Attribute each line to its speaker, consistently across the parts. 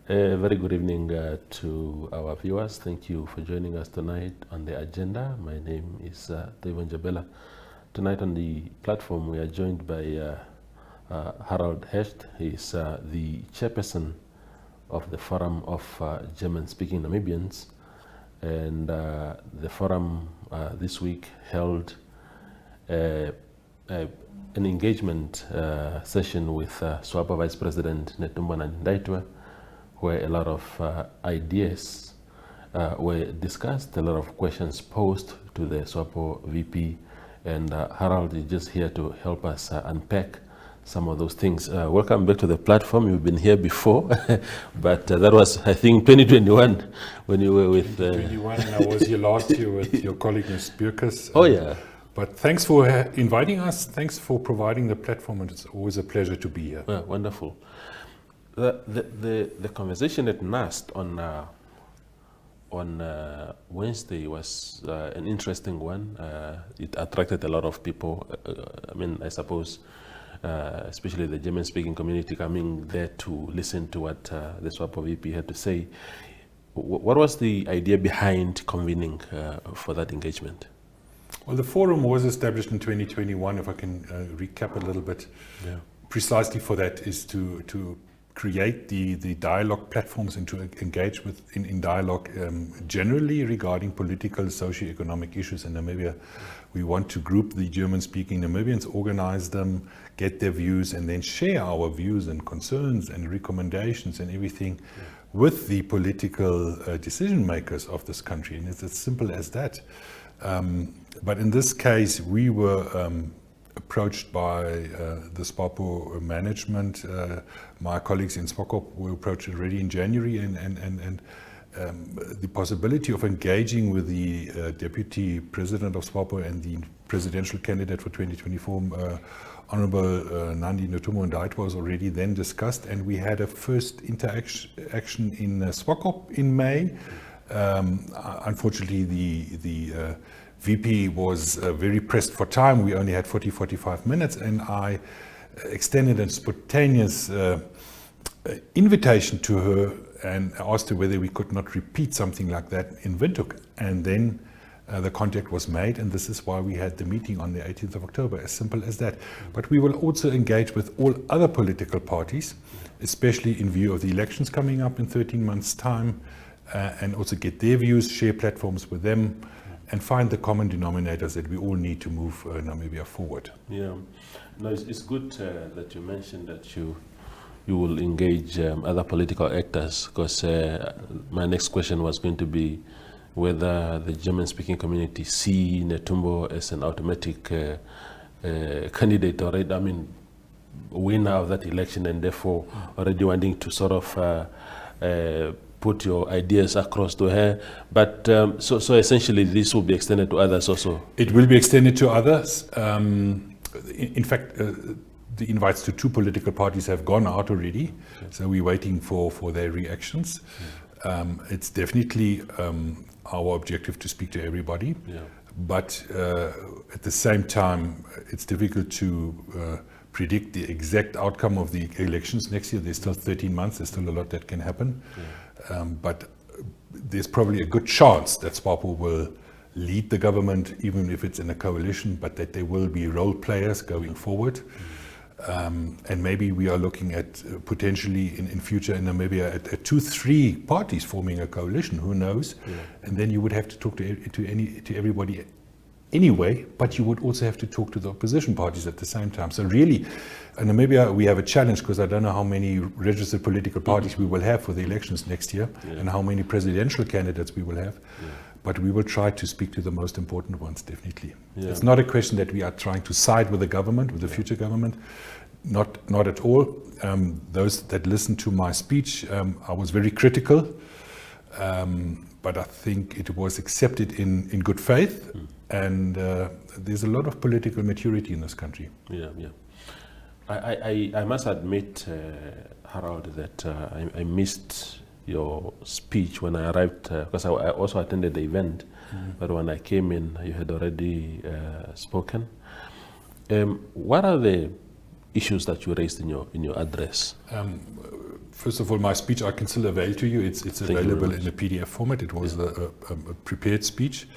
Speaker 1: A very good evening to our viewers. Thank you for joining us tonight on the agenda. My name is Devon Jabela. Tonight on the platform we are joined by Harald Hecht. He is the chairperson of the Forum of German-Speaking Namibians. And the forum this week held an engagement session with SWAPO Vice President Netumbo Nandi-Ndaitwah, where a lot of ideas were discussed, a lot of questions posed to the SWAPO VP, and Harald is just here to help us unpack some of those things. Welcome back to the platform. You've been here before, but that was, I think, 2021 when you were with...
Speaker 2: 2021, and I was here last year with your colleague, Ms. Birkus.
Speaker 1: Oh, yeah.
Speaker 2: But thanks for inviting us. Thanks for providing the platform, and it's always a pleasure to be here.
Speaker 1: Wonderful. The conversation at NAST on Wednesday was an interesting one. It attracted a lot of people. I suppose, especially the German-speaking community coming there to listen to what the SWAPO VP had to say. What was the idea behind convening for that engagement?
Speaker 2: Well, the forum was established in 2021, if I can recap a little bit.
Speaker 1: Yeah.
Speaker 2: Precisely for that is to create the dialogue platforms and to engage in dialogue generally regarding political, socio-economic issues in Namibia. We want to group the German-speaking Namibians, organize them, get their views, and then share our views and concerns and recommendations and everything with the political decision makers of this country. And it's as simple as that. But in this case, we were approached by the SWAPO management. My colleagues in SWAPO were approached already in January, and the possibility of engaging with the deputy president of SWAPO and the presidential candidate for 2024, Honorable Nandi Ndaitwah, was already then discussed, and we had a first interaction in SWAPO in May. Unfortunately, the VP was very pressed for time. We only had 45 minutes, and I extended a spontaneous invitation to her and asked her whether we could not repeat something like that in Windhoek. And then the contact was made, and this is why we had the meeting on the 18th of October, as simple as that. But we will also engage with all other political parties, especially in view of the elections coming up in 13 months' time, and also get their views, share platforms with them, and find the common denominators that we all need to move Namibia forward.
Speaker 1: Yeah, no, it's good that you mentioned that you will engage other political actors, because my next question was going to be whether the German-speaking community see Netumbo as an automatic candidate already, winner of that election, and therefore already wanting to sort of put your ideas across to her. But so essentially this will be extended to others also?
Speaker 2: It will be extended to others. In fact, the invites to 2 political parties have gone out already, okay. So we're waiting for their reactions. It's definitely our objective to speak to everybody, but at the same time, it's difficult to predict the exact outcome of the elections next year. There's still 13 months, there's still a lot that can happen. But there's probably a good chance that SWAPO will lead the government, even if it's in a coalition, but that there will be role players going forward. And maybe we are looking at potentially in future in Namibia at 2-3 parties forming a coalition, who knows? And then you would have to talk to everybody anyway, but you would also have to talk to the opposition parties at the same time. So really, in Namibia, we have a challenge, because I don't know how many registered political parties we will have for the elections next year, and how many presidential candidates we will have. But we will try to speak to the most important ones, definitely. It's not a question that we are trying to side with the government, with the future government. Not at all. Those that listened to my speech, I was very critical, but I think it was accepted in good faith. And there's a lot of political maturity in this country.
Speaker 1: I must admit, Harald, that I missed your speech when I arrived, because I also attended the event, but when I came in, you had already spoken. What are the issues that you raised in your address?
Speaker 2: first of all, my speech I can still avail to you. It's available in a PDF format. It was a prepared speech.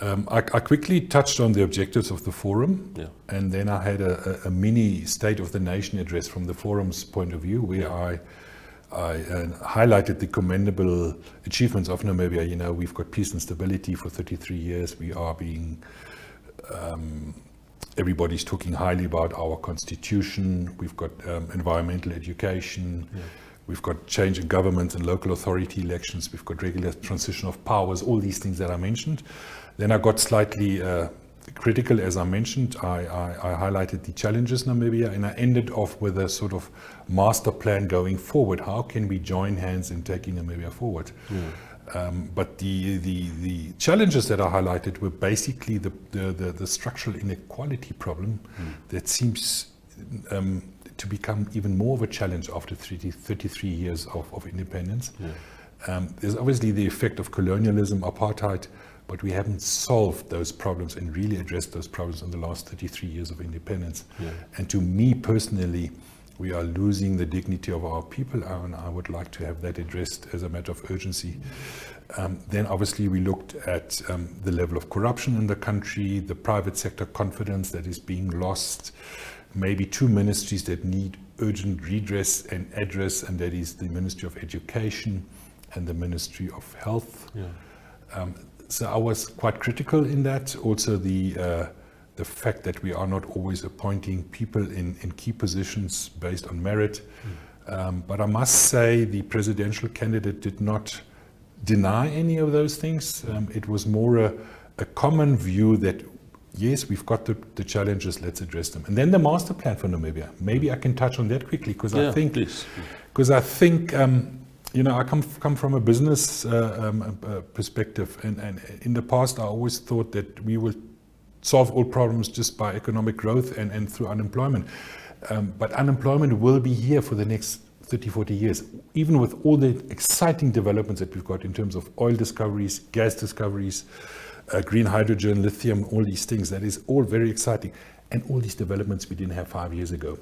Speaker 2: I quickly touched on the objectives of the forum, and then I had a mini State of the Nation address from the forum's point of view, where I highlighted the commendable achievements of Namibia. You know, we've got peace and stability for 33 years. We are being, everybody's talking highly about our constitution. We've got environmental education. We've got change in government and local authority elections. We've got regular transition of powers, all these things that I mentioned. Then I got slightly critical, as I mentioned. I highlighted the challenges in Namibia, and I ended off with a sort of master plan going forward. How can we join hands in taking Namibia forward? But the challenges that I highlighted were basically the structural inequality problem that seems to become even more of a challenge after 33 years of independence. There's obviously the effect of colonialism, apartheid, but we haven't solved those problems and really addressed those problems in the last 33 years of independence. And to me personally, we are losing the dignity of our people, and I would like to have that addressed as a matter of urgency. Then obviously we looked at the level of corruption in the country, the private sector confidence that is being lost, maybe two ministries that need urgent redress and address, and that is the Ministry of Education and the Ministry of Health. So I was quite critical in that. Also the fact that we are not always appointing people in key positions based on merit. But I must say the presidential candidate did not deny any of those things. It was more a common view that, yes, we've got the challenges, let's address them. And then the master plan for Namibia. Maybe I can touch on that quickly, because I think, you know, I come from a business perspective, and in the past I always thought that we will solve all problems just by economic growth and through unemployment. But unemployment will be here for the next 30, 40 years, even with all the exciting developments that we've got in terms of oil discoveries, gas discoveries, green hydrogen, lithium, all these things. That is all very exciting. And all these developments we didn't have 5 years ago.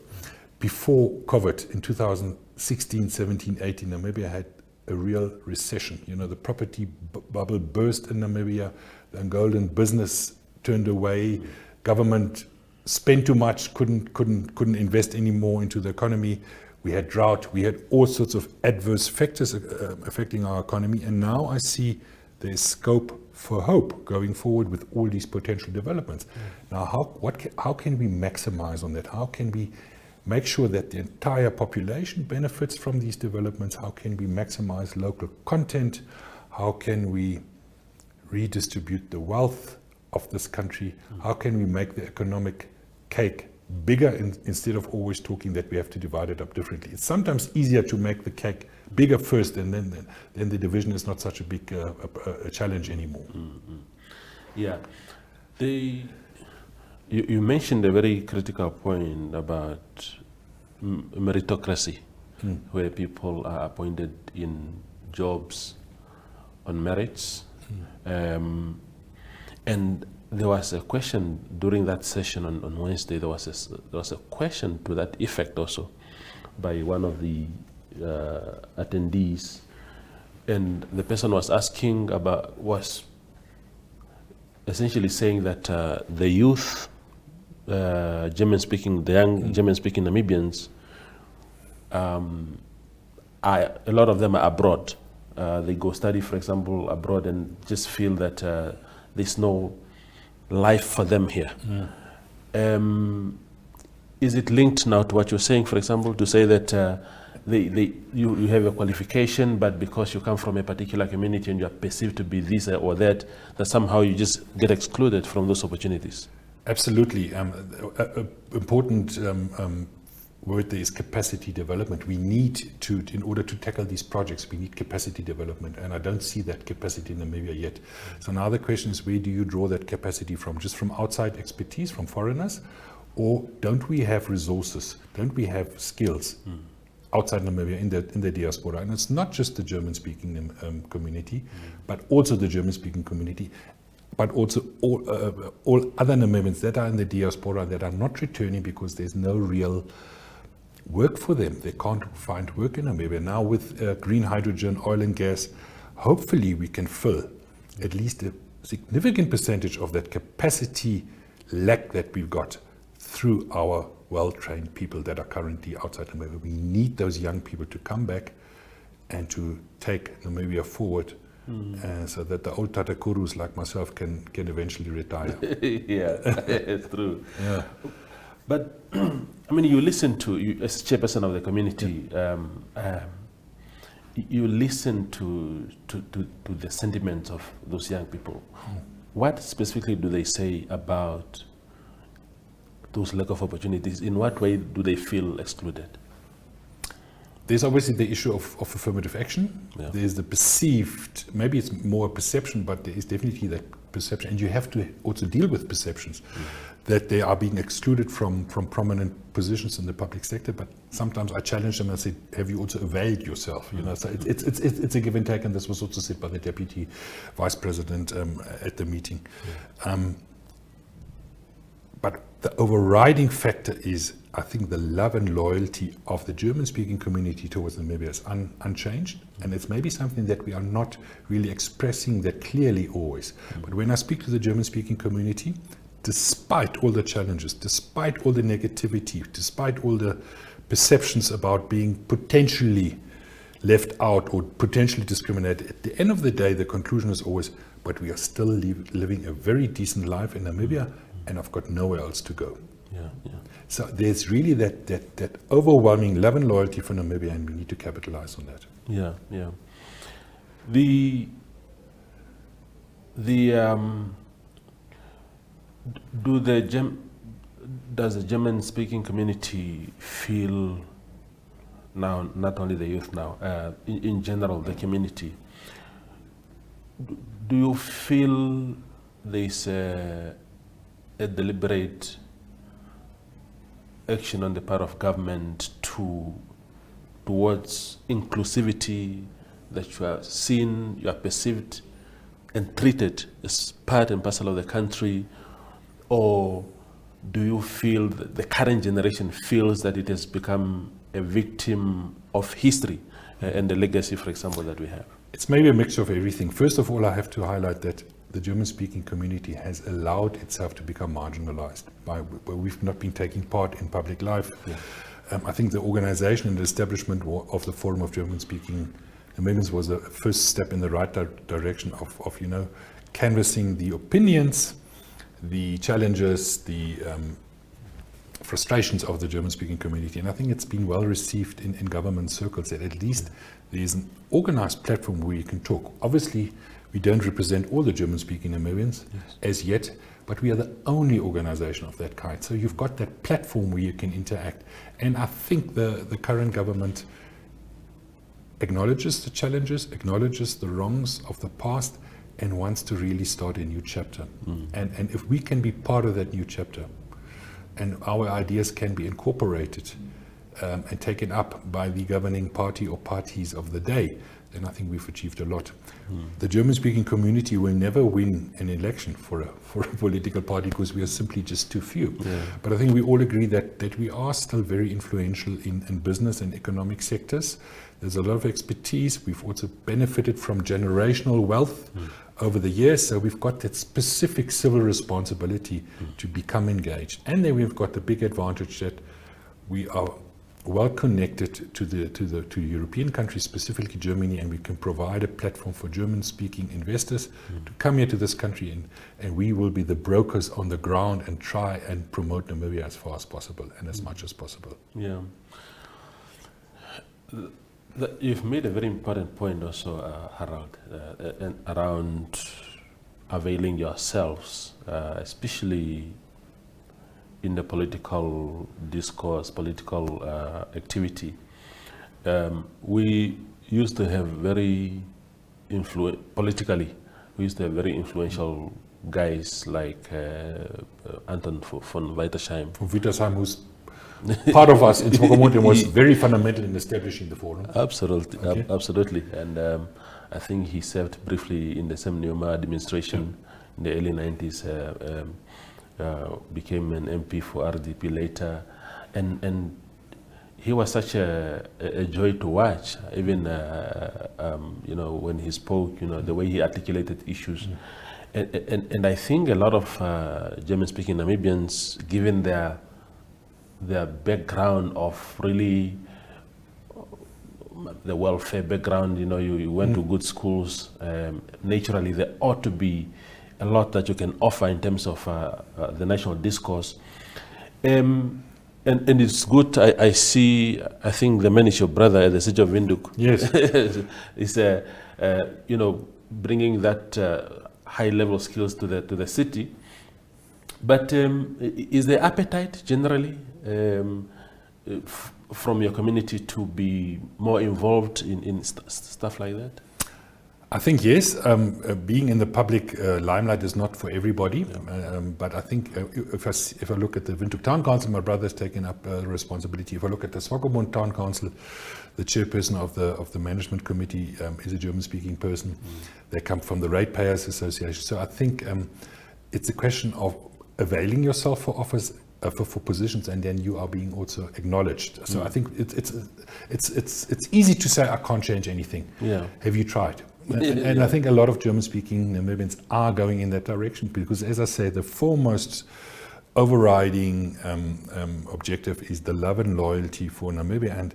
Speaker 2: Before COVID, in 2016, 17, 18, Namibia had a real recession. You know, the property bubble burst in Namibia, the Angolan business turned away, government spent too much, couldn't invest anymore into the economy. We had drought, we had all sorts of adverse factors affecting our economy, and now I see there's scope for hope going forward with all these potential developments. Now, how can we maximize on that? How can we make sure that the entire population benefits from these developments? How can we maximize local content? How can we redistribute the wealth of this country? How can we make the economic cake bigger instead of always talking that we have to divide it up differently? It's sometimes easier to make the cake bigger first, and then the division is not such a big a challenge anymore.
Speaker 1: Yeah. You mentioned a very critical point about meritocracy, where people are appointed in jobs on merits. And there was a question during that session on Wednesday. There was a question to that effect also by one of the attendees, and the person was essentially saying that the youth, the young German-speaking Namibians, a lot of them are abroad. They go study, for example, abroad, and just feel that there's no life for them here. Is it linked now to what you're saying, for example, to say that you have a qualification, but because you come from a particular community and you are perceived to be this or that somehow you just get excluded from those opportunities? Absolutely.
Speaker 2: Important word there is capacity development. We need to, in order to tackle these projects, we need capacity development, and I don't see that capacity in Namibia yet. So now the question is, where do you draw that capacity from? Just from outside expertise, from foreigners? Or don't we have resources? Don't we have skills outside Namibia in the diaspora? And it's not just the German-speaking community, but also the German-speaking community, but also all other Namibians that are in the diaspora that are not returning because there's no real work for them. They can't find work in Namibia. Now with green hydrogen, oil and gas, hopefully we can fill at least a significant percentage of that capacity lack that we've got through our well-trained people that are currently outside Namibia. We need those young people to come back and to take Namibia forward, so that the old Tatakurus like myself can eventually retire.
Speaker 1: Yeah, it's true.
Speaker 2: Yeah.
Speaker 1: But I mean, you listen to, you, as chairperson of the community, you listen to the sentiments of those young people. What specifically do they say about those lack of opportunities? In what way do they feel excluded?
Speaker 2: There's obviously the issue of affirmative action.
Speaker 1: Yeah.
Speaker 2: There's the perceived, maybe it's more a perception, but there is definitely that perception, and you have to also deal with perceptions that they are being excluded from prominent positions in the public sector. But sometimes I challenge them and say, have you also availed yourself? You know, so it's a give and take, and this was also said by the Deputy Vice President at the meeting. But the overriding factor is, I think, the love and loyalty of the German-speaking community towards Namibia is unchanged, and it's maybe something that we are not really expressing that clearly always. But when I speak to the German-speaking community, despite all the challenges, despite all the negativity, despite all the perceptions about being potentially left out or potentially discriminated, at the end of the day, the conclusion is always, but we are still living a very decent life in Namibia, and I've got nowhere else to go.
Speaker 1: Yeah, yeah.
Speaker 2: So there's really that overwhelming love and loyalty for Namibia, and we need to capitalize on that.
Speaker 1: Yeah, yeah. Does the German-speaking community feel now, not only the youth now, in general, the community, do you feel there's a deliberate action on the part of government towards inclusivity, that you are seen, you are perceived and treated as part and parcel of the country? Or do you feel that the current generation feels that it has become a victim of history and the legacy, for example, that we have?
Speaker 2: It's maybe a mixture of everything. First of all, I have to highlight that the German-speaking community has allowed itself to become marginalized where we've not been taking part in public life. Yeah. I think the organization and the establishment of the Forum of German-speaking Namibians was a first step in the right direction of canvassing the opinions, the challenges, the frustrations of the German-speaking community. And I think it's been well received in government circles that at least there's an organized platform where you can talk. Obviously, we don't represent all the German-speaking Namibians as yet, but we are the only organization of that kind. So you've got that platform where you can interact. And I think the current government acknowledges the challenges, acknowledges the wrongs of the past, and wants to really start a new chapter. And if we can be part of that new chapter, and our ideas can be incorporated and taken up by the governing party or parties of the day, then I think we've achieved a lot. The German-speaking community will never win an election for a political party because we are simply just too few. Yeah. But I think we all agree that we are still very influential in business and economic sectors. There's a lot of expertise. We've also benefited from generational wealth over the years, so we've got that specific civil responsibility to become engaged. And then we've got the big advantage that we are well connected to European countries, specifically Germany, and we can provide a platform for German-speaking investors to come here to this country, and we will be the brokers on the ground and try and promote Namibia as far as possible and as much as possible.
Speaker 1: Yeah. You've made a very important point also, Harald, around availing yourselves, especially in the political discourse, political activity. We used to have politically, we used to have very influential guys like Anton von Weitersheim.
Speaker 2: Von Weitersheim, who's part of us in Swokomonte, was very fundamental in establishing the forum.
Speaker 1: Absolutely,
Speaker 2: okay.
Speaker 1: Absolutely. And I think he served briefly in the Sam Nujoma administration in the early 90s. Became an MP for RDP later, and he was such a joy to watch, even when he spoke, the way he articulated issues. And I think a lot of German-speaking Namibians, given their background of really the welfare background, you went to good schools, naturally there ought to be a lot that you can offer in terms of the national discourse. And it's good. I think the man is your brother at the Siege of Windhoek.
Speaker 2: Yes.
Speaker 1: Is bringing that high level skills to the city. But is there appetite generally from your community to be more involved in stuff like that?
Speaker 2: I think yes. Being in the public limelight is not for everybody, but I think if I look at the Windhoek Town Council, my brother's taken up responsibility. If I look at the Swakopmund Town Council, the chairperson of the management committee is a German-speaking person. They come from the Ratepayers Association. So I think it's a question of availing yourself for offers, for positions, and then you are being also acknowledged. So I think it's easy to say I can't change anything.
Speaker 1: Yeah.
Speaker 2: Have you tried? And I think a lot of German-speaking Namibians are going in that direction because, as I say, the foremost overriding objective is the love and loyalty for Namibia. And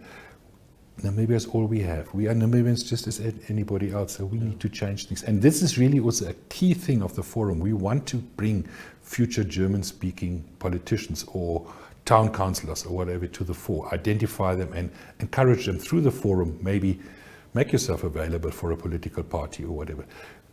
Speaker 2: Namibia is all we have. We are Namibians just as anybody else, so we need to change things. And this is really also a key thing of the forum. We want to bring future German-speaking politicians or town councillors or whatever to the fore, identify them and encourage them through the forum, maybe make yourself available for a political party or whatever.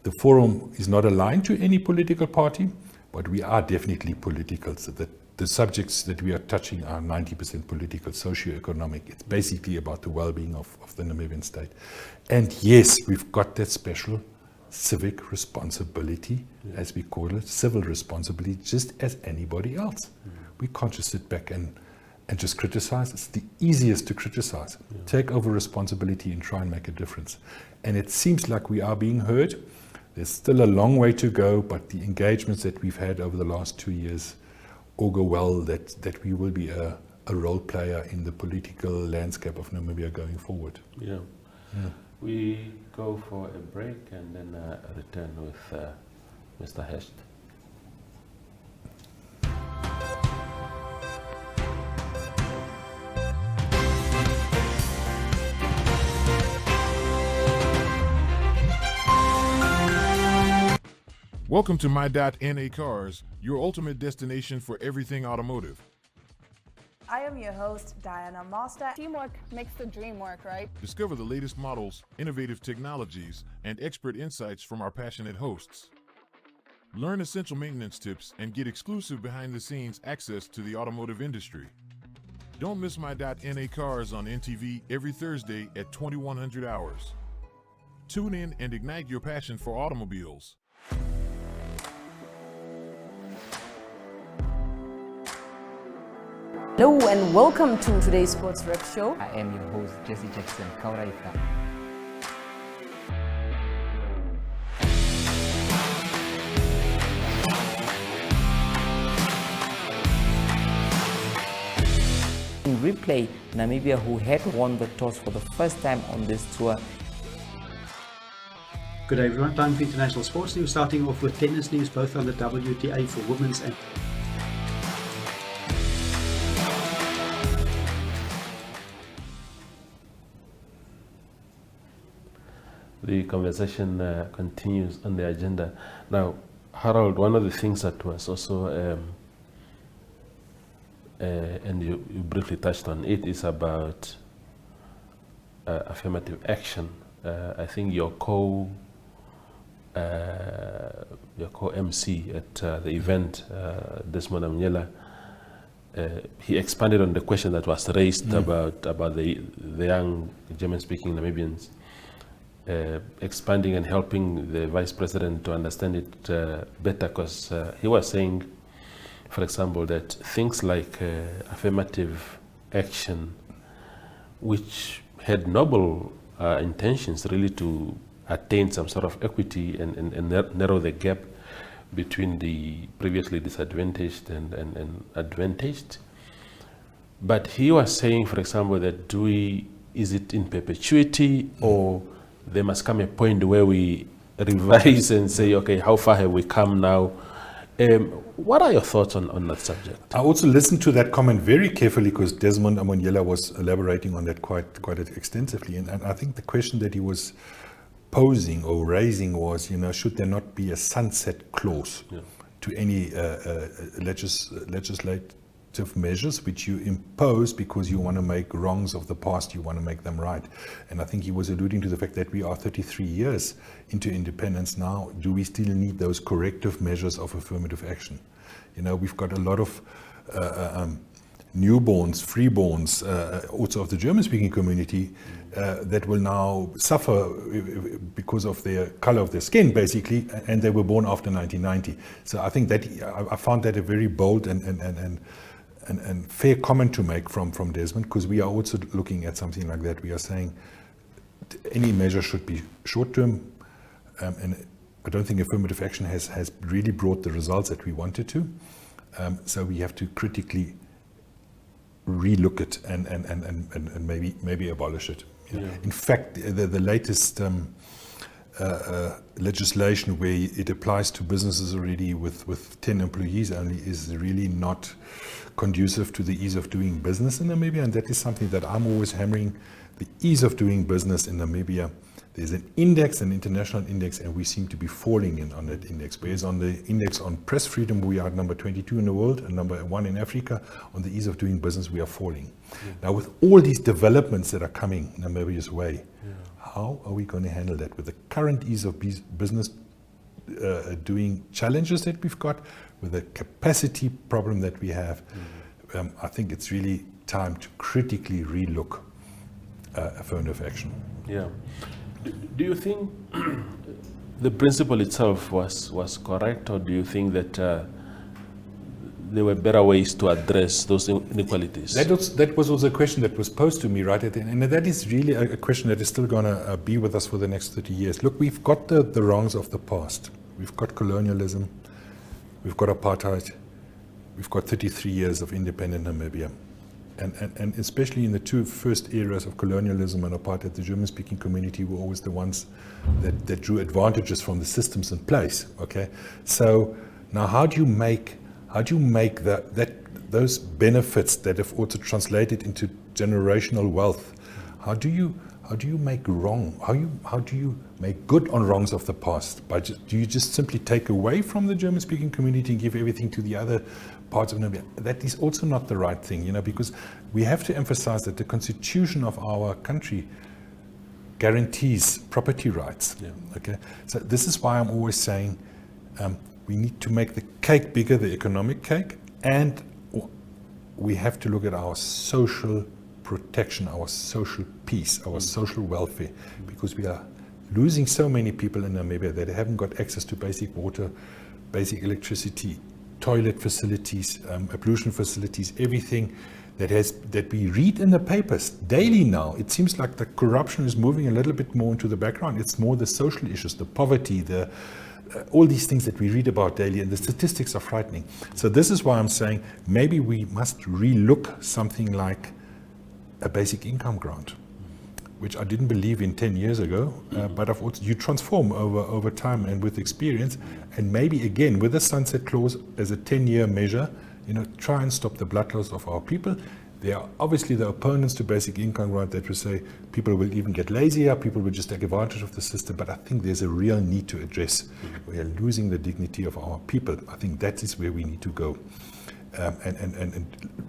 Speaker 2: The forum is not aligned to any political party, but we are definitely political. So that the subjects that we are touching are 90% political, socio-economic. It's basically about the well-being of the Namibian state. And yes, we've got that special civic responsibility, as we call it, civil responsibility, just as anybody else. We can't just sit back and just criticize. It's the easiest to criticize. Take over responsibility and try and make a difference. And it seems like we are being heard. There's still a long way to go, but the engagements that we've had over the last 2 years augur well that we will be a role player in the political landscape of Namibia going forward.
Speaker 1: Yeah. We go for a break and then return with Mr. Hecht.
Speaker 3: Welcome to My.NA Cars, your ultimate destination for everything automotive.
Speaker 4: I am your host, Diana Master.
Speaker 5: Teamwork makes the dream work, right?
Speaker 3: Discover the latest models, innovative technologies, and expert insights from our passionate hosts. Learn essential maintenance tips and get exclusive behind-the-scenes access to the automotive industry. Don't miss My.NA Cars on NTV every Thursday at 2100 hours. Tune in and ignite your passion for automobiles.
Speaker 4: Hello and welcome to today's Sports Rep Show.
Speaker 6: I am your host, Jesse Jackson Kauraika. In replay, Namibia, who had won the toss for the first time on this tour.
Speaker 7: Good day everyone, time for international sports news, starting off with tennis news, both on the WTA for women's and
Speaker 1: The conversation continues on the agenda. Now, Harald, one of the things that was also, and you briefly touched on it, is about affirmative action. I think your co-MC at the event, Desmond Amnyela, he expanded on the question that was raised about the young German-speaking Namibians. Expanding and helping the vice president to understand it better, because he was saying, for example, that things like affirmative action, which had noble intentions really to attain some sort of equity and narrow the gap between the previously disadvantaged and advantaged, But he was saying, for example, that is it in perpetuity, or there must come a point where we revise and say, okay, how far have we come now? What are your thoughts on that subject?
Speaker 2: I also listened to that comment very carefully because Desmond Amonyela was elaborating on that quite extensively. And I think the question that he was posing or raising was, should there not be a sunset clause to any legislative measures which you impose because you want to make wrongs of the past, you want to make them right. And I think he was alluding to the fact that we are 33 years into independence now. Do we still need those corrective measures of affirmative action? We've got a lot of newborns, freeborns, also of the German-speaking community that will now suffer because of their color of their skin, basically, and they were born after 1990. So I think that I found that a very bold and fair comment to make from Desmond, because we are also looking at something like that. We are saying any measure should be short-term, and I don't think affirmative action has really brought the results that we wanted to. So we have to critically relook it and maybe abolish it. Yeah. In fact, the latest legislation where it applies to businesses already with 10 employees only is really not conducive to the ease of doing business in Namibia, and that is something that I'm always hammering, the ease of doing business in Namibia. There's an index, an international index, and we seem to be falling in on that index. Whereas on the index on press freedom, we are number 22 in the world and number 1 in Africa. On the ease of doing business, we are falling. Yeah. Now, with all these developments that are coming Namibia's way, how are we going to handle that with the current ease of business doing challenges that we've got, with the capacity problem that we have? I think it's really time to critically relook affirmative action.
Speaker 1: Yeah. Do you think the principle itself was correct, or do you think that there were better ways to address those inequalities?
Speaker 2: That was also a question that was posed to me right at the end, and that is really a question that is still going to be with us for the next 30 years. Look, we've got the wrongs of the past. We've got colonialism, we've got apartheid, we've got 33 years of independent Namibia. And especially in the two first eras of colonialism and apartheid, the German-speaking community were always the ones that drew advantages from the systems in place. Okay, so now how do you make those benefits that have also translated into generational wealth? How do you make wrong? How do you make good on wrongs of the past? Do you just simply take away from the German-speaking community and give everything to the other parts of Namibia? That is also not the right thing, because we have to emphasize that the constitution of our country guarantees property rights. Yeah. Okay, so this is why I'm always saying we need to make the cake bigger, the economic cake, and we have to look at our social protection, our social peace, our social welfare, because we are losing so many people in Namibia that haven't got access to basic water, basic electricity, toilet facilities, pollution facilities, everything that we read in the papers daily now. It seems like the corruption is moving a little bit more into the background. It's more the social issues, the poverty, all these things that we read about daily, and the statistics are frightening. So this is why I'm saying maybe we must relook something like a basic income grant, which I didn't believe in 10 years ago, but you transform over time and with experience, and maybe again with a sunset clause as a 10-year measure, try and stop the blood loss of our people. There are obviously the opponents to basic income grant that will say people will even get lazier, people will just take advantage of the system, but I think there's a real need to address. We are losing the dignity of our people. I think that is where we need to go. And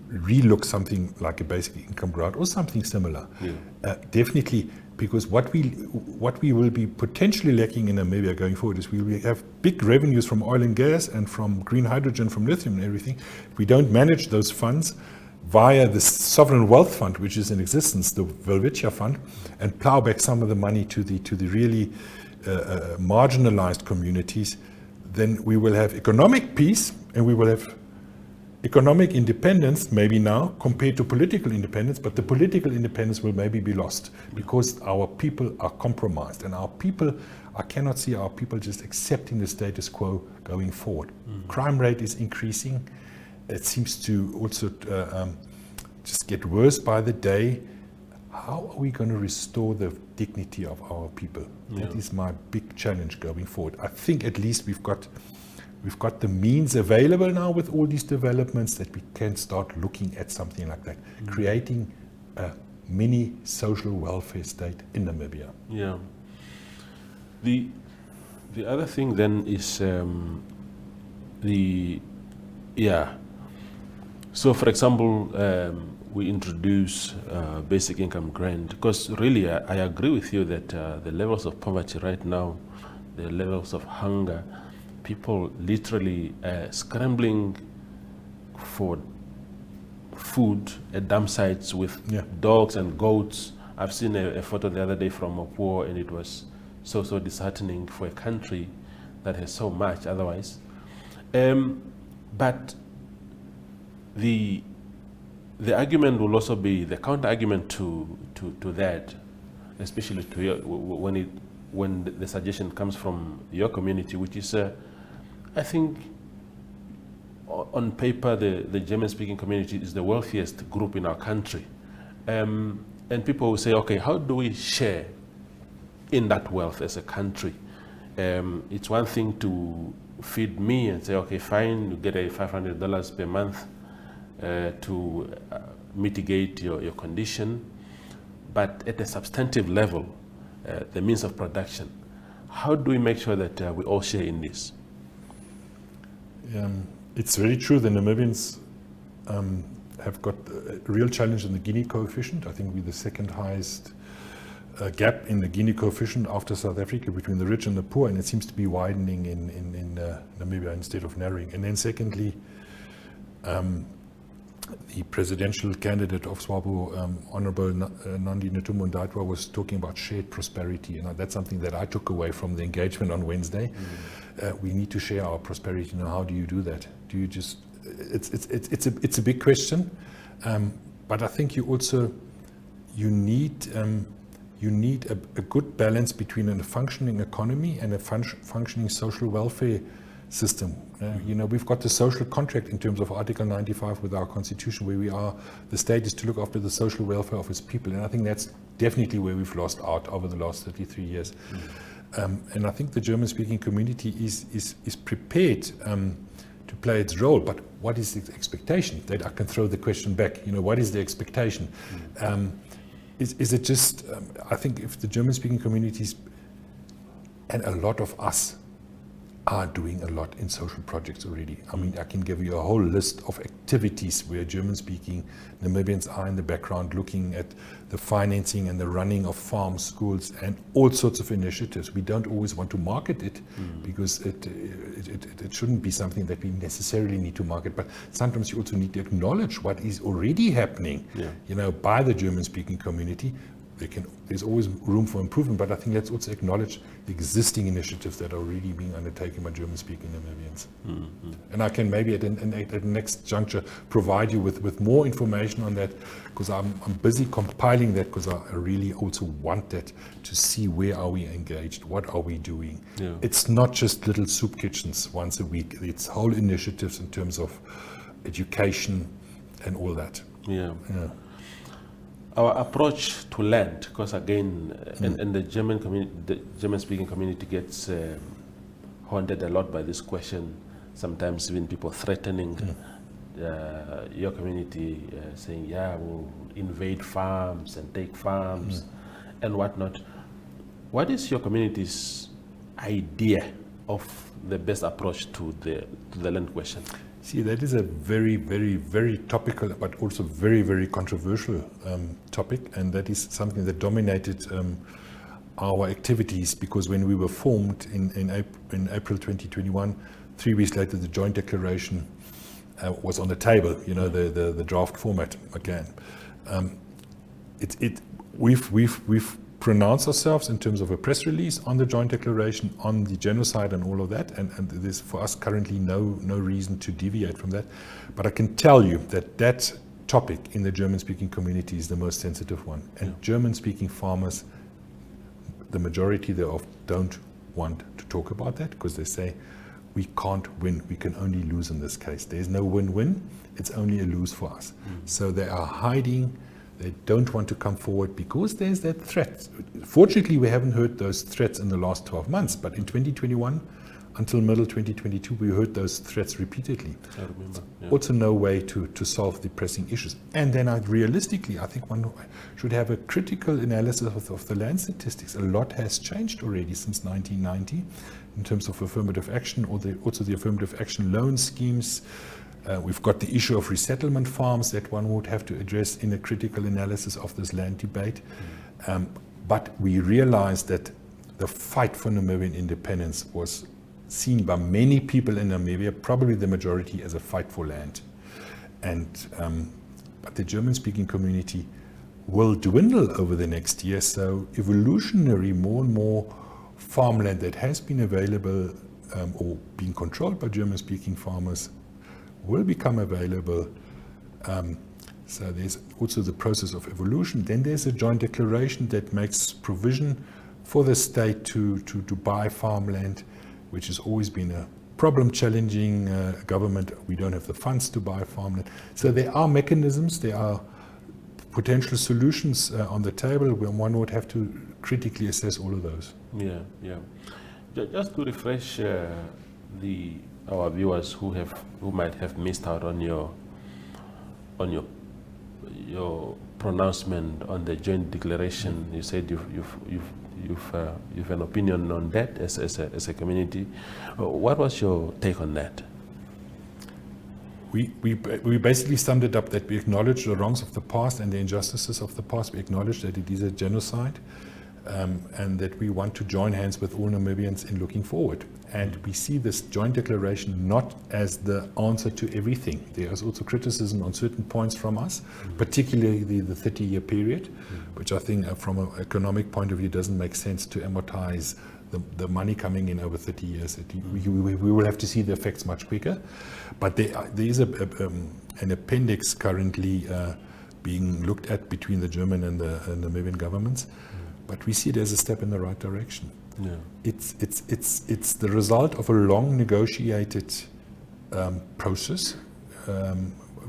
Speaker 2: relook something like a basic income grant or something similar. Yeah. Definitely, because what we will be potentially lacking in Namibia going forward is we will have big revenues from oil and gas and from green hydrogen, from lithium and everything. If we don't manage those funds via the sovereign wealth fund, which is in existence, the Welwitschia fund, and plow back some of the money to the really marginalized communities, then we will have economic peace and we will have economic independence, maybe now, compared to political independence, but the political independence will maybe be lost because our people are compromised, and I cannot see our people just accepting the status quo going forward. Crime rate is increasing. It seems to also just get worse by the day. How are we going to restore the dignity of our people?
Speaker 1: Yeah.
Speaker 2: That is my big challenge going forward. I think at least we've got the means available now with all these developments that we can start looking at something like that, creating a mini social welfare state in Namibia.
Speaker 1: Yeah. The other thing then is So, for example, we introduce basic income grant, because really I agree with you that the levels of poverty right now, the levels of hunger, people literally scrambling for food at dump sites with dogs and goats. I've seen a photo the other day from Oppo, and it was so disheartening for a country that has so much otherwise. But the argument will also be the counter argument to that, especially to your, when the suggestion comes from your community, which is I think on paper the German-speaking community is the wealthiest group in our country, and people will say, okay, how do we share in that wealth as a country? It's one thing to feed me and say, okay, fine, you get a $500 per month to mitigate your condition, but at a substantive level, the means of production, how do we make sure that we all share in this?
Speaker 2: It's very true. The Namibians have got a real challenge in the Gini coefficient. I think we're the second highest gap in the Gini coefficient after South Africa between the rich and the poor, and it seems to be widening in Namibia instead of narrowing. And then secondly, the presidential candidate of SWAPO, Honorable Nandi Netumbo was talking about shared prosperity. That's something that I took away from the engagement on Wednesday. We need to share our prosperity. Now, how do you do that? Do you just? It's a big question, but I think you need a good balance between a functioning economy and a functioning social welfare system. We've got the social contract in terms of Article 95 with our constitution, where the state is to look after the social welfare of its people, and I think that's definitely where we've lost out over the last 33 years. And I think the German-speaking community is prepared to play its role, but what is the expectation? That I can throw the question back. What is the expectation? Is it just? I think if the German-speaking communities and a lot of us are doing a lot in social projects already. I mean, I can give you a whole list of activities where German-speaking Namibians are in the background looking at the financing and the running of farms, schools, and all sorts of initiatives. We don't always want to market it because it shouldn't be something that we necessarily need to market, but sometimes you also need to acknowledge what is already happening, by the German-speaking community. There's always room for improvement, but I think let's also acknowledge the existing initiatives that are already being undertaken by German-speaking Namibians. And I can maybe at the next juncture provide you with more information on that, because I'm busy compiling that, because I really also want that to see where are we engaged, what are we doing. It's not just little soup kitchens once a week, it's whole initiatives in terms of education and all that.
Speaker 1: Our approach to land, because again, and the German-speaking community gets haunted a lot by this question. Sometimes even people threatening your community, saying, we'll invade farms and take farms and whatnot. What is your community's idea of the best approach to the land question?
Speaker 2: See, that is a very, very, very topical, but also very, very controversial topic, and that is something that dominated our activities, because when we were formed in April 2021, 3 weeks later, the joint declaration was on the table, the draft format again. We've pronounced ourselves in terms of a press release on the joint declaration, on the genocide and all of that, and there's for us currently no reason to deviate from that. But I can tell you that topic in the German-speaking community is the most sensitive one, and German-speaking farmers, the majority thereof, don't want to talk about that, because they say, we can't win. We can only lose in this case. There's no win-win. It's only a lose for us. So they are hiding. They don't want to come forward because there's that threat. Fortunately, we haven't heard those threats in the last 12 months, but in 2021 until middle 2022, we heard those threats repeatedly.
Speaker 1: I remember. Yeah.
Speaker 2: Also no way to solve the pressing issues. And then realistically, I think one should have a critical analysis of the land statistics. A lot has changed already since 1990 in terms of affirmative action, or also the affirmative action loan schemes. We've got the issue of resettlement farms that one would have to address in a critical analysis of this land debate. But we realized that the fight for Namibian independence was seen by many people in Namibia, probably the majority, as a fight for land. And but the German-speaking community will dwindle over the next year. So evolutionary, more and more farmland that has been available or being controlled by German-speaking farmers will become available. So there's also the process of evolution. Then there's a joint declaration that makes provision for the state to buy farmland, which has always been a problem challenging government. We don't have the funds to buy farmland. So there are mechanisms, there are potential solutions on the table where one would have to critically assess all of those.
Speaker 1: Yeah, yeah. Just to refresh our viewers who might have missed out on your pronouncement on the joint declaration. You said you've an opinion on that as a community. What was your take on that?
Speaker 2: We basically summed it up that we acknowledge the wrongs of the past and the injustices of the past. We acknowledge that it is a genocide, and that we want to join hands with all Namibians in looking forward. And we see this joint declaration not as the answer to everything. There is also criticism on certain points from us, particularly the 30-year period, which I think from an economic point of view doesn't make sense to amortize the money coming in over 30 years. We will have to see the effects much quicker. But there is an appendix currently being looked at between the German and the Namibian governments. But we see it as a step in the right direction.
Speaker 1: Yeah.
Speaker 2: It's the result of a long negotiated process.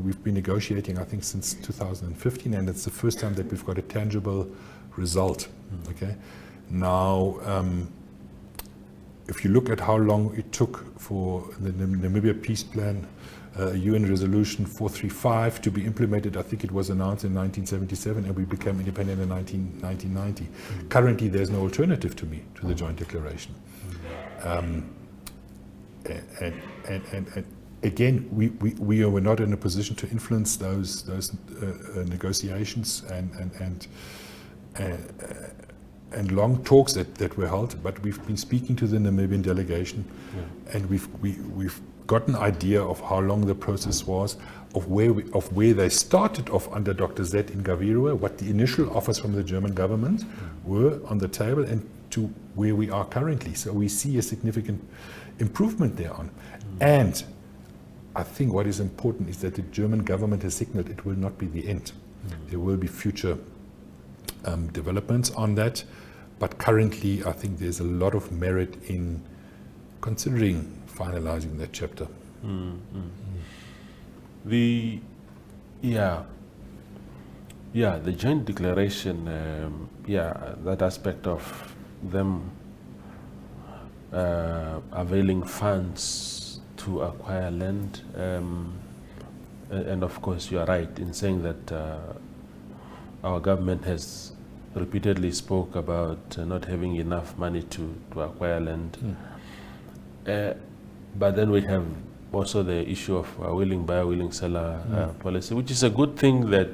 Speaker 2: We've been negotiating, I think, since 2015, and it's the first time that we've got a tangible result. Okay. Now, if you look at how long it took for the Namibia Peace Plan, UN Resolution 435 to be implemented, I think it was announced in 1977, and we became independent in 1990. Currently, there's no alternative to the joint declaration. And again, we were not in a position to influence those negotiations and long talks that were held. But we've been speaking to the Namibian delegation, and we've got an idea of how long the process was, of where they started off under Dr. Z in Gavirua, what the initial offers from the German government were on the table, and to where we are currently. So we see a significant improvement there on. And I think what is important is that the German government has signaled it will not be the end. There will be future developments on that, but currently I think there's a lot of merit in considering finalizing that chapter.
Speaker 1: The joint declaration, that aspect of them availing funds to acquire land, and of course you are right in saying that our government has repeatedly spoke about not having enough money to acquire land. But then we have also the issue of willing buyer, willing seller policy, which is a good thing that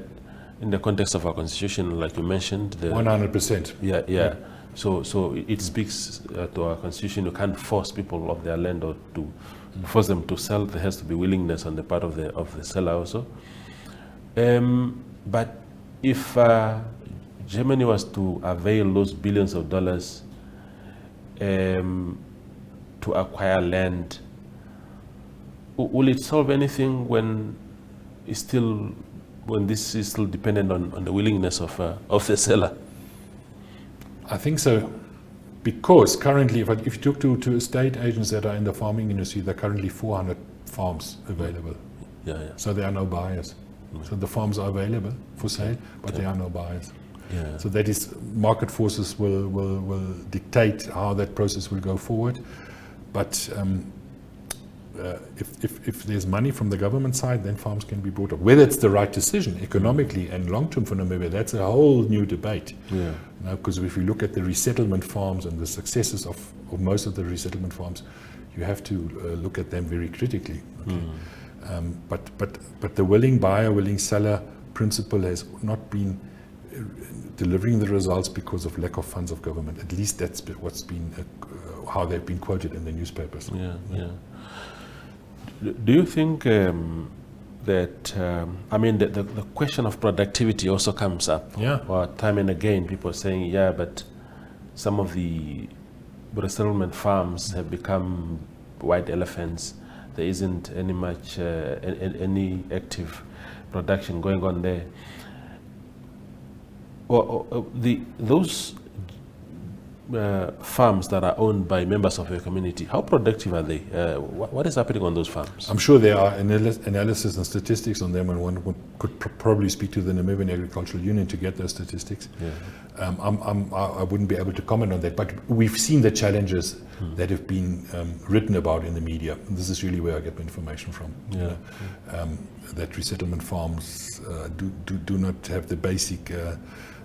Speaker 1: in the context of our constitution, like you mentioned.
Speaker 2: 100%.
Speaker 1: Yeah. So it speaks to our constitution. You can't force people off their land or to force them to sell. There has to be willingness on the part of the seller also. But if Germany was to avail those billions of dollars to acquire land, will it solve anything when this is still dependent on the willingness of the seller?
Speaker 2: I think so, Because currently, if you talk to estate agents that are in the farming industry, there are currently 400 farms available.
Speaker 1: Yeah.
Speaker 2: So there are no buyers. So the farms are available for sale, but there are no buyers.
Speaker 1: Yeah.
Speaker 2: So that is, market forces will dictate how that process will go forward. But if there's money from the government side, then farms can be brought up. Whether it's the right decision economically and long-term for Namibia, that's a whole new debate.
Speaker 1: Yeah.
Speaker 2: Because if you look at the resettlement farms and the successes of most of the resettlement farms, you have to look at them very critically. Okay? But the willing buyer, willing seller principle has not been delivering the results because of lack of funds of government. At least that's what's been how they've been quoted in the newspapers.
Speaker 1: Yeah. Do you think that the question of productivity also comes up?
Speaker 2: Yeah.
Speaker 1: Or time and again, people are saying, yeah, but some of the resettlement farms have become white elephants. There isn't any active production going on there. Those farms that are owned by members of your community, how productive are they? What is happening on those farms?
Speaker 2: I'm sure there are analysis and statistics on them, and one could probably speak to the Namibian Agricultural Union to get those statistics.
Speaker 1: Yeah.
Speaker 2: I wouldn't be able to comment on that, but we've seen the challenges that have been written about in the media. And this is really where I get my information from.
Speaker 1: Yeah.
Speaker 2: That resettlement farms do not have the basic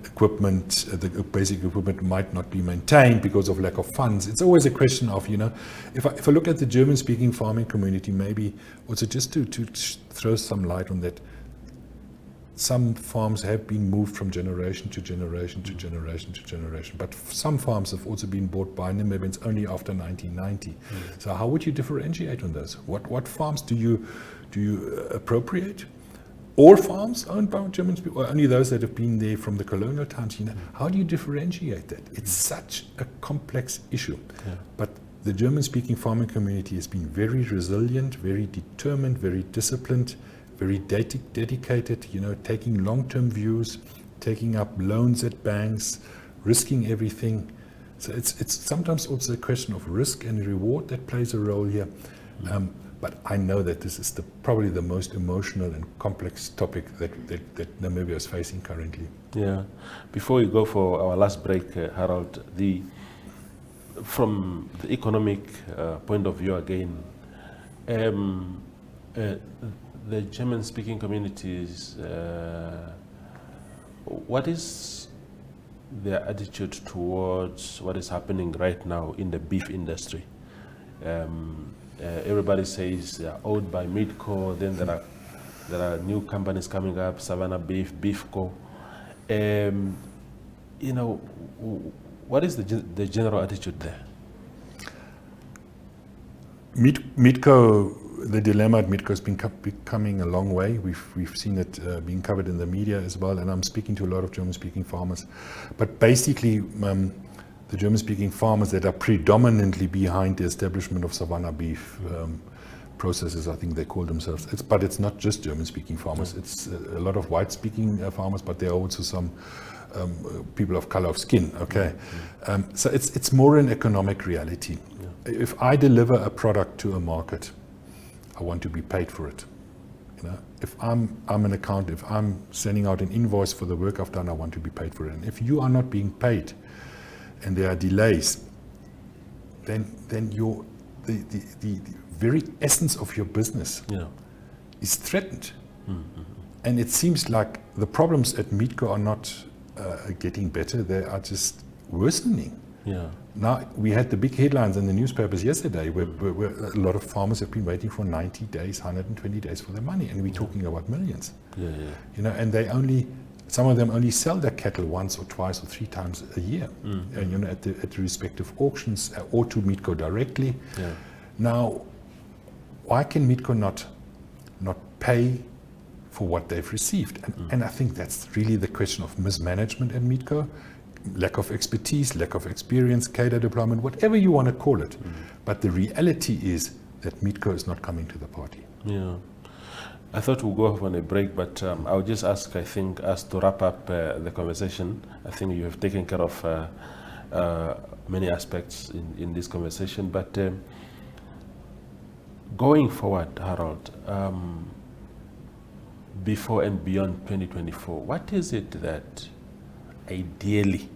Speaker 2: equipment. The basic equipment might not be maintained because of lack of funds. It's always a question of, if I look at the German-speaking farming community, maybe also just to throw some light on that. Some farms have been moved from generation to generation to generation to generation, but some farms have also been bought by Namibians only after 1990. So how would you differentiate on those? What farms do you appropriate? All farms owned by German people, or only those that have been there from the colonial times? How do you differentiate that? It's such a complex issue.
Speaker 1: Yeah.
Speaker 2: But the German-speaking farming community has been very resilient, very determined, very disciplined, very dedicated, taking long-term views, taking up loans at banks, risking everything. So it's sometimes also a question of risk and reward that plays a role here. But I know that this is probably the most emotional and complex topic that Namibia is facing currently.
Speaker 1: Yeah. Before we go for our last break, Harald, from the economic point of view again, the German-speaking communities, what is their attitude towards what is happening right now in the beef industry? Everybody says they are owned by Midco, then there are new companies coming up, Savannah Beef, Beefco. What is the general attitude there?
Speaker 2: Midco, the dilemma at Midco has been becoming a long way. We've seen it being covered in the media as well, and I'm speaking to a lot of German-speaking farmers. But basically, the German-speaking farmers that are predominantly behind the establishment of Savannah beef processes, I think they call themselves. But it's not just German-speaking farmers. It's a lot of white-speaking farmers, but there are also some people of color of skin. Okay, so it's more an economic reality. Yeah. If I deliver a product to a market, I want to be paid for it. If I'm an accountant, if I'm sending out an invoice for the work I've done, I want to be paid for it. And if you are not being paid, and there are delays, then the very essence of your business is threatened. Mm-hmm. And it seems like the problems at Midco are not getting better; they are just worsening.
Speaker 1: Yeah.
Speaker 2: Now, we had the big headlines in the newspapers yesterday where a lot of farmers have been waiting for 90 days, 120 days for their money, and we're talking about millions.
Speaker 1: Yeah.
Speaker 2: And some of them only sell their cattle once or twice or three times a year, and at the respective auctions or to Midco directly.
Speaker 1: Yeah.
Speaker 2: Now, why can Midco not pay for what they've received? And I think that's really the question of mismanagement at Midco. Lack of expertise, lack of experience, cadre deployment, whatever you want to call it. But the reality is that Midco is not coming to the party.
Speaker 1: Yeah. I thought we'll go off on a break, but I'll just ask, I think, us to wrap up the conversation. I think you have taken care of many aspects in this conversation, but going forward, Harold, before and beyond 2024, what is it that ideally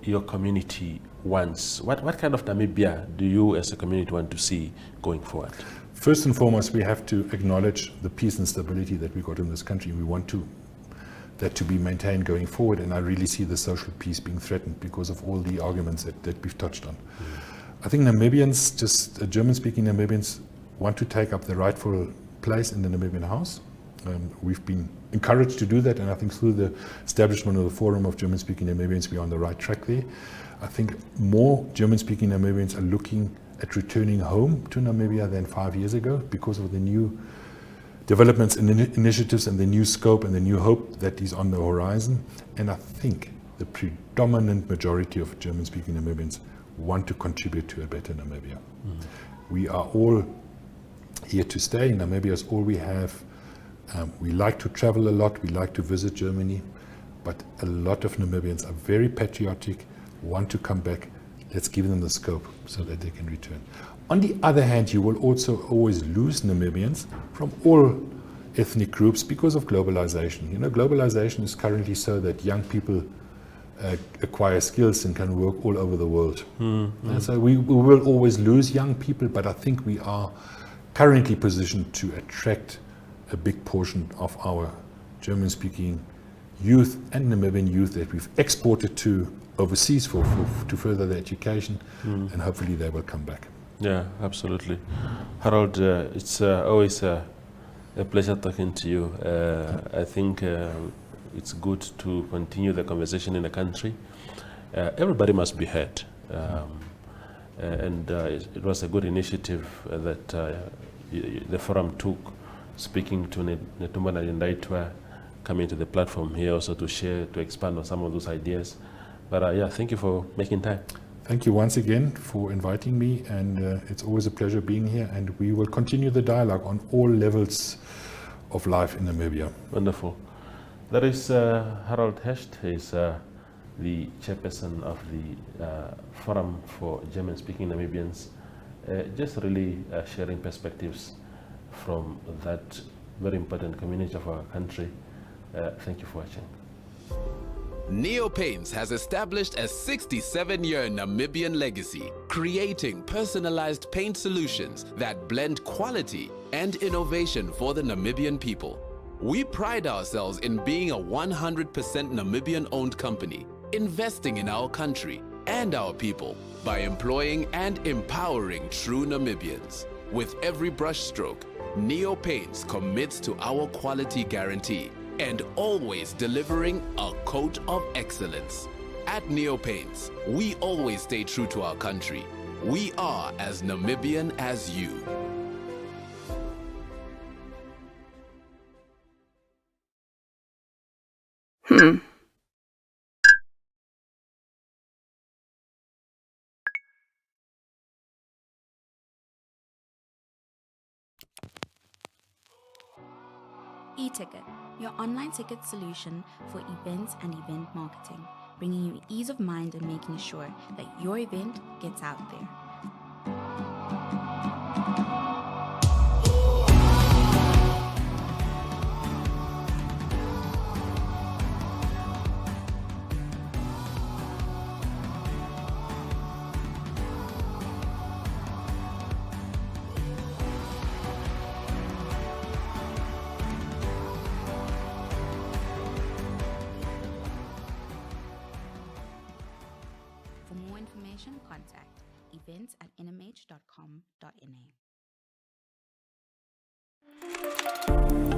Speaker 1: your community wants? What kind of Namibia do you as a community want to see going forward?
Speaker 2: First and foremost, we have to acknowledge the peace and stability that we got in this country. We want that to be maintained going forward, and I really see the social peace being threatened because of all the arguments that we've touched on. I think Namibians, just German-speaking Namibians, want to take up the rightful place in the Namibian House. We've been encouraged to do that, and I think through the establishment of the Forum of German-speaking Namibians, we're on the right track there. I think more German-speaking Namibians are looking at returning home to Namibia than 5 years ago because of the new developments and initiatives and the new scope and the new hope that is on the horizon. And I think the predominant majority of German-speaking Namibians want to contribute to a better Namibia. We are all here to stay. Namibia is all we have. We like to travel a lot. We like to visit Germany. But a lot of Namibians are very patriotic, want to come back. Let's give them the scope so that they can return. On the other hand, you will also always lose Namibians from all ethnic groups because of globalization. You know, globalization is currently so that young people acquire skills and can work all over the world. And so we will always lose young people, but I think we are currently positioned to attract a big portion of our German-speaking youth and Namibian youth that we've exported to overseas to further their education, and hopefully they will come back.
Speaker 1: Yeah, absolutely. Harold, it's always a pleasure talking to you. I think it's good to continue the conversation in the country. Everybody must be heard. And it was a good initiative that the forum took, speaking to Netumbo Nandi-Ndaitwah, coming to the platform here also to share, to expand on some of those ideas. But yeah, thank you for making time.
Speaker 2: Thank you once again for inviting me, and it's always a pleasure being here, and we will continue the dialogue on all levels of life in Namibia.
Speaker 1: Wonderful. That is Harald Hecht. He's the chairperson of the Forum for German-Speaking Namibians, just really sharing perspectives from that very important community of our country. Thank you for watching.
Speaker 8: Neopaints has established a 67-year Namibian legacy, creating personalized paint solutions that blend quality and innovation for the Namibian people. We pride ourselves in being a 100% Namibian-owned company, investing in our country and our people by employing and empowering true Namibians. With every brushstroke, Neopaints commits to our quality guarantee and always delivering a coat of excellence. At Neopaints, we always stay true to our country. We are as Namibian as you.
Speaker 9: E-Ticket, your online ticket solution for events and event marketing, bringing you ease of mind and making sure that your event gets out there. For more information, contact events@nhom.na.